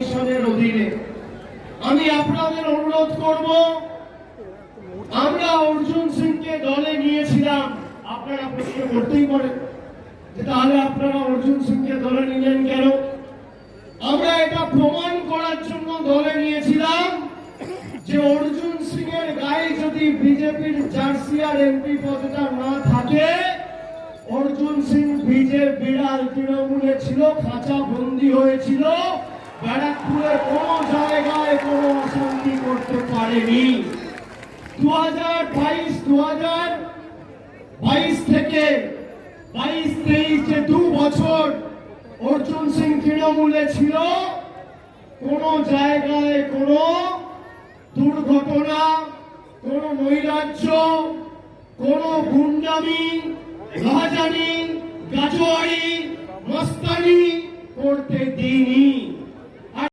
মিশনের অধীনে আমি আপনাদের অনুরোধ করব, আমরা অর্জুন সিংকে দলে নিয়েছিলাম। আপনারা প্রশ্ন করতেই পারেন যে তাহলে আপনারা অর্জুন সিংকে দলে নিলেন কেন? আমরা এটা প্রমাণ করার জন্য দলে নিয়েছিলাম যে অর্জুন সিং এর গায়ে যদি বিজেপির জার্সি আর এমপি পদটা না থাকে, অর্জুন সিং বিড়াল তৃণমূলে ছিল, খাঁচা বন্দী হয়েছিল, ব্যারাকপুরের কোন জায়গায় কোন অশান্তি করতে পারেনি। 2022 থেকে 22-23 যে 2 বছর অর্জুন সিং তৃণমূলে ছিল, কোন জায়গায় কোন দুর্ঘটনা, কোন নৈরাজ্য, কোন গুন্ডামি, রাজানি, গাজোয়ারি, মস্তানি করতে দিইনি।